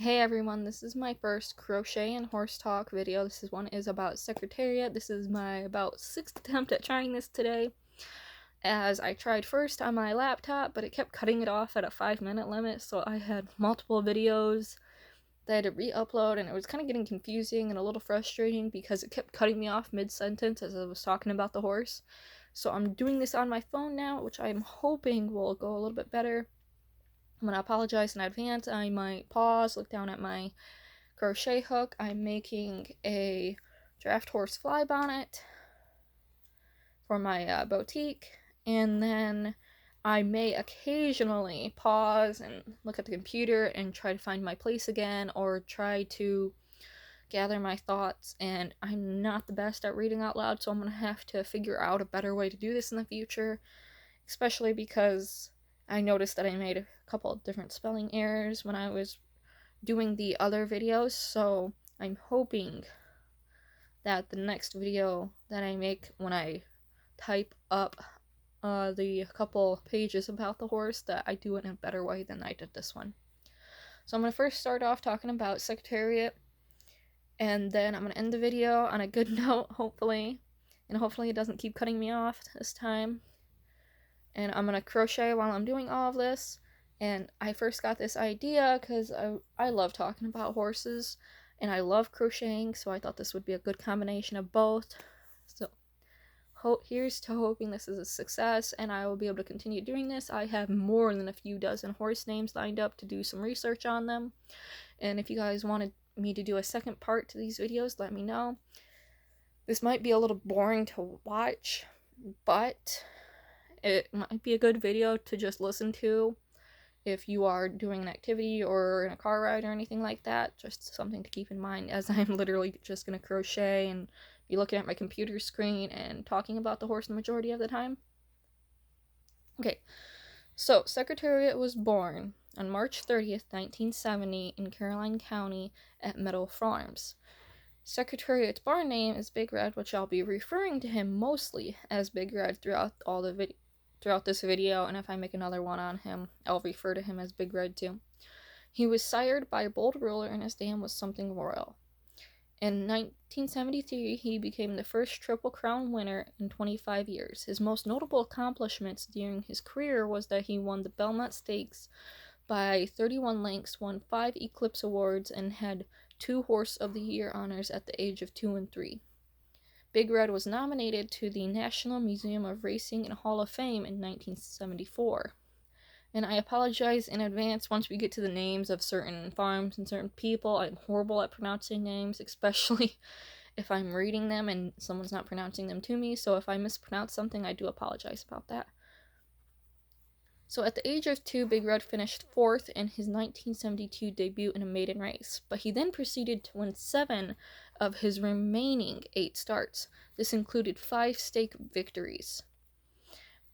Hey everyone, this is my first crochet and horse talk video. This one is about Secretariat. This is my about 6th attempt at trying this today, as I tried first on my laptop, but it kept cutting it off at a 5-minute limit, so I had multiple videos that I had to re-upload, and it was kind of getting confusing and a little frustrating because it kept cutting me off mid-sentence as I was talking about the horse. So I'm doing this on my phone now, which I'm hoping will go a little bit better. I'm going to apologize in advance. I might pause, look down at my crochet hook. I'm making a draft horse fly bonnet for my boutique, and then I may occasionally pause and look at the computer and try to find my place again, or try to gather my thoughts. And I'm not the best at reading out loud, so I'm going to have to figure out a better way to do this in the future, especially because I noticed that I made a couple of different spelling errors when I was doing the other videos, so I'm hoping that the next video that I make, when I type up the couple pages about the horse, that I do it in a better way than I did this one. So I'm going to first start off talking about Secretariat, and then I'm going to end the video on a good note, hopefully, and hopefully it doesn't keep cutting me off this time. And I'm going to crochet while I'm doing all of this. And I first got this idea because I love talking about horses and I love crocheting, so I thought this would be a good combination of both. So here's to hoping this is a success and I will be able to continue doing this. I have more than a few dozen horse names lined up to do some research on them. And if you guys wanted me to do a second part to these videos, let me know. This might be a little boring to watch, but it might be a good video to just listen to if you are doing an activity or in a car ride or anything like that. Just something to keep in mind, as I'm literally just going to crochet and be looking at my computer screen and talking about the horse the majority of the time. Okay, so Secretariat was born on March 30th, 1970 in Caroline County at Meadow Farms. Secretariat's barn name is Big Red, which I'll be referring to him mostly as Big Red throughout this video, and if I make another one on him, I'll refer to him as Big Red too. He was sired by a bold ruler, and his dam was something royal. In 1973, he became the first Triple Crown winner in 25 years. His most notable accomplishments during his career was that he won the Belmont Stakes by 31 lengths, won 5 Eclipse Awards, and had 2 Horse of the Year honors at the age of 2 and 3. Big Red was nominated to the National Museum of Racing and Hall of Fame in 1974. And I apologize in advance once we get to the names of certain farms and certain people. I'm horrible at pronouncing names, especially if I'm reading them and someone's not pronouncing them to me. So if I mispronounce something, I do apologize about that. So at the age of 2, Big Red finished 4th in his 1972 debut in a maiden race, but he then proceeded to win 7 of his remaining 8 starts. This included 5 stake victories.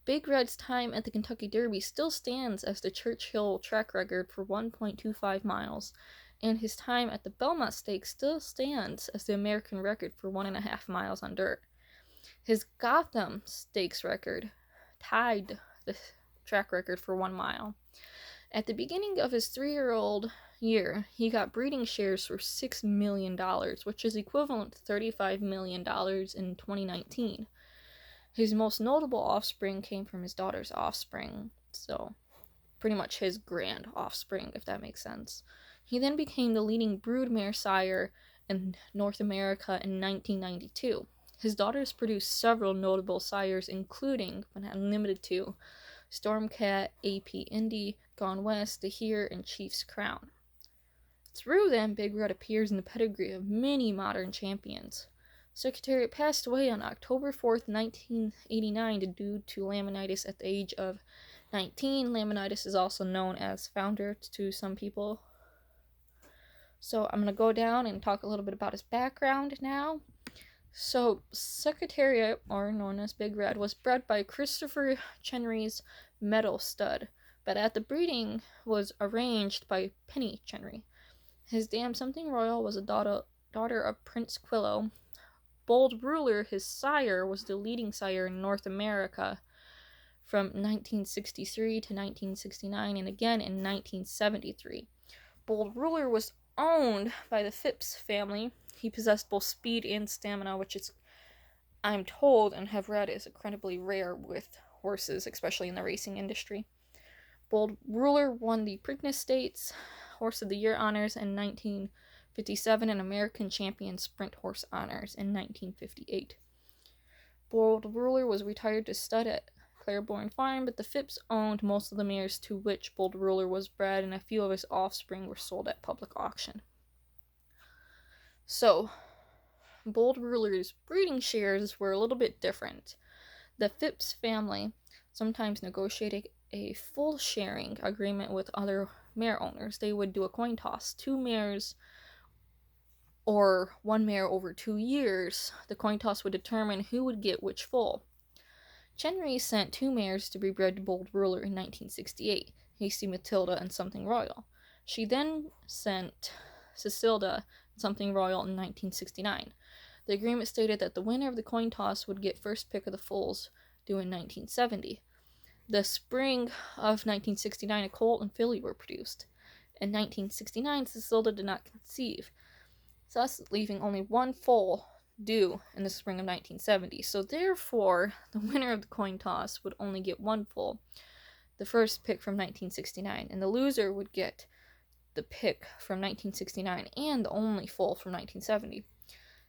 Big Red's time at the Kentucky Derby still stands as the Churchill track record for 1.25 miles, and his time at the Belmont Stakes still stands as the American record for 1.5 miles on dirt. His Gotham Stakes record tied the track record for 1 mile. At the beginning of his 3-year-old year, he got breeding shares for $6 million, which is equivalent to $35 million in 2019. His most notable offspring came from his daughter's offspring, so pretty much his grand offspring, if that makes sense. He then became the leading broodmare sire in North America in 1992. His daughters produced several notable sires, including, but not limited to, Stormcat, AP Indy, Gone West, The Here, and Chief's Crown. Through them, Big Red appears in the pedigree of many modern champions. Secretariat passed away on October 4th, 1989 due to laminitis at the age of 19. Laminitis is also known as founder to some people. So I'm going to go down and talk a little bit about his background now. So Secretariat, or known as Big Red, was bred by Christopher Chenry's Meadow Stud, but at the breeding was arranged by Penny Chenry. His dam Something Royal was a daughter of Prince Quillo. Bold Ruler, his sire, was the leading sire in North America from 1963 to 1969 and again in 1973. Bold Ruler was owned by the Phipps family. He possessed both speed and stamina, which is, I'm told and have read, is incredibly rare with horses, especially in the racing industry. Bold Ruler won the Preakness Stakes Horse of the Year honors in 1957 and American Champion Sprint Horse honors in 1958. Bold Ruler was retired to stud at Claiborne Farm, but the Phipps owned most of the mares to which Bold Ruler was bred, and a few of his offspring were sold at public auction. So, Bold Ruler's breeding shares were a little bit different. The Phipps family sometimes negotiated a full sharing agreement with other mare owners. They would do a coin toss, 2 mares or 1 mare over 2 years. The coin toss would determine who would get which foal. Chenry sent 2 mares to be bred to Bold Ruler in 1968, Hasty Matilda and Something Royal. She then sent Cecilda and Something Royal in 1969. The agreement stated that the winner of the coin toss would get first pick of the foals due in 1970. The spring of 1969, a colt and filly were produced. In 1969, Cecilda did not conceive, thus leaving only 1 foal due in the spring of 1970. So therefore, the winner of the coin toss would only get 1 foal, the first pick from 1969, and the loser would get the pick from 1969 and the only foal from 1970.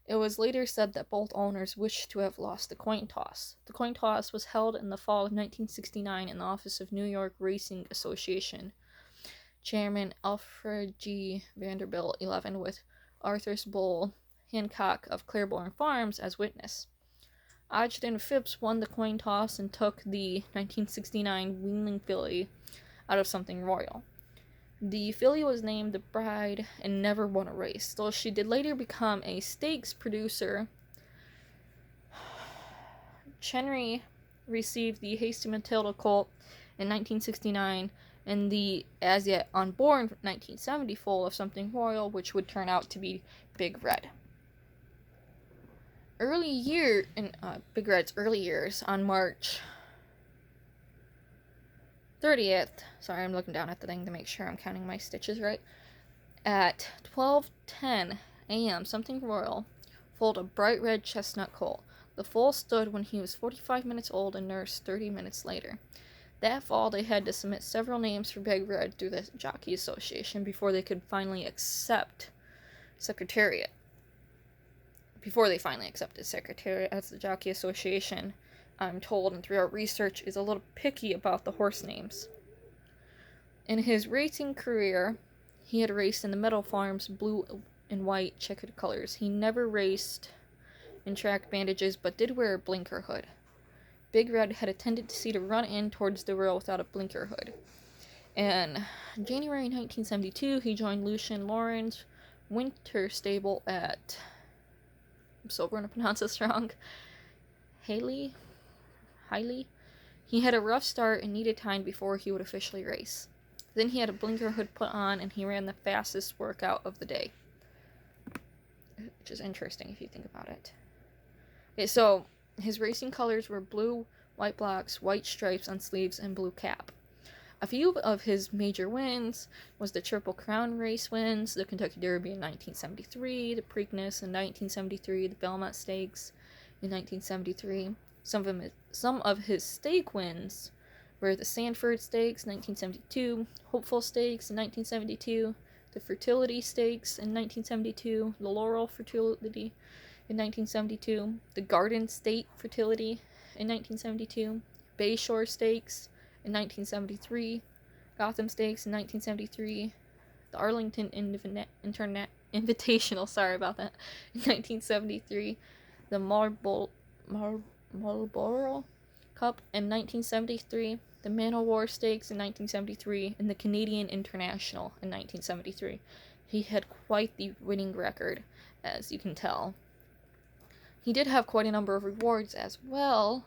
It was later said that both owners wished to have lost the coin toss. The coin toss was held in the fall of 1969 in the office of New York Racing Association Chairman Alfred G. Vanderbilt 11, with Arthur Bull Hancock of Claiborne Farms as witness. Ogden Phipps won the coin toss and took the 1969 weanling filly out of Something Royal. The filly was named the Bride and never won a race, though she did later become a stakes producer. Chenry received the Hasty Matilda colt in 1969 and the as yet unborn 1970 foal of Something Royal, which would turn out to be Big Red. Big Red's early years, on March 30th, sorry, I'm looking down at the thing to make sure I'm counting my stitches right. At 12:10 a.m., Something Royal foaled a bright red chestnut colt. The foal stood when he was 45 minutes old and nursed 30 minutes later. That fall, they had to submit several names for Big Red through the Jockey Association before they could finally accept Secretariat. Before they finally accepted Secretariat, as the Jockey Association, I'm told, and through our research, is a little picky about the horse names. In his racing career, he had raced in the Meadow Farms blue and white checkered colors. He never raced in track bandages, but did wear a blinker hood. Big Red had a tendency to run in towards the rail without a blinker hood. In January 1972, he joined Lucian Lauren's winter stable at, I'm so going to pronounce this wrong, Hailey. He had a rough start and needed time before he would officially race. Then he had a blinker hood put on and he ran the fastest workout of the day. Which is interesting if you think about it. Okay, so his racing colors were blue, white blocks, white stripes on sleeves, and blue cap. A few of his major wins was the Triple Crown race wins, the Kentucky Derby in 1973, the Preakness in 1973, the Belmont Stakes in 1973. Some of his stake wins were the Sanford Stakes, 1972, Hopeful Stakes in 1972, the Fertility Stakes in 1972, the Laurel Fertility in 1972, the Garden State Fertility in 1972, Bayshore Stakes in 1973, Gotham Stakes in 1973, the Arlington Invitational, sorry about that, in 1973, the Marlborough Cup in 1973, the Man o' War Stakes in 1973, and the Canadian International in 1973. He had quite the winning record, as you can tell. He did have quite a number of rewards as well,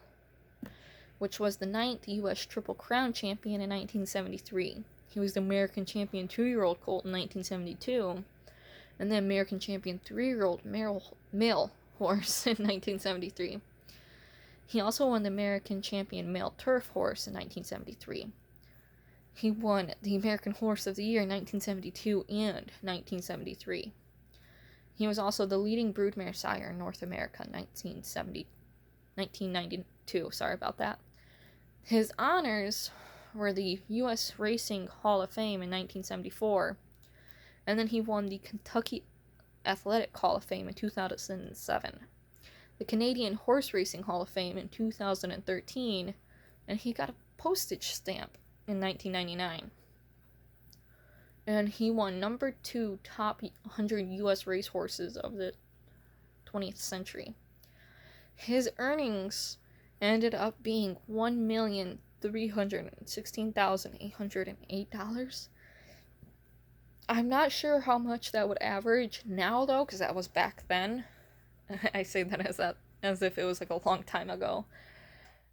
which was the 9th U.S. Triple Crown champion in 1973. He was the American champion 2-year-old colt in 1972, and the American champion 3-year-old male horse in 1973. He also won the American champion male turf horse in 1973. He won the American Horse of the Year in 1972 and 1973. He was also the leading broodmare sire in North America in 1992. Sorry about that. His honors were the U.S. Racing Hall of Fame in 1974, and then he won the Kentucky Athletic Hall of Fame in 2007, the Canadian Horse Racing Hall of Fame in 2013, and he got a postage stamp in 1999. And he won number 2 top 100 U.S. racehorses of the 20th century. His earnings ended up being $1,316,808. I'm not sure how much that would average now, though, because that was back then. I say that as if it was like a long time ago.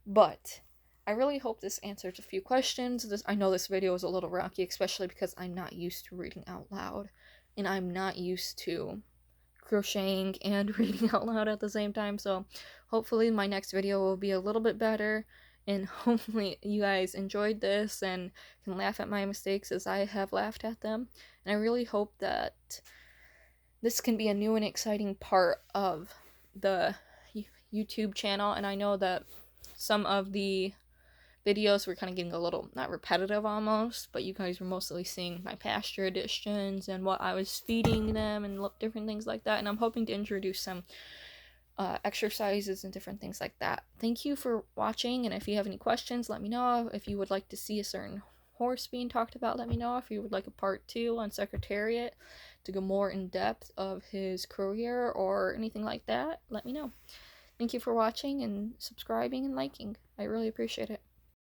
But I really hope this answers a few questions. I know this video is a little rocky, especially because I'm not used to reading out loud, and I'm not used to crocheting and reading out loud at the same time, so hopefully my next video will be a little bit better, and hopefully you guys enjoyed this and can laugh at my mistakes as I have laughed at them. And I really hope that this can be a new and exciting part of the YouTube channel. And I know that some of the videos were kind of getting a little, not repetitive almost, but you guys were mostly seeing my pasture additions and what I was feeding them and different things like that. And I'm hoping to introduce some exercises and different things like that. Thank you for watching, and if you have any questions, let me know. If you would like to see a certain horse being talked about, let me know. If you would like a part 2 on Secretariat to go more in depth of his career or anything like that, let me know. Thank you for watching and subscribing and liking. I really appreciate it.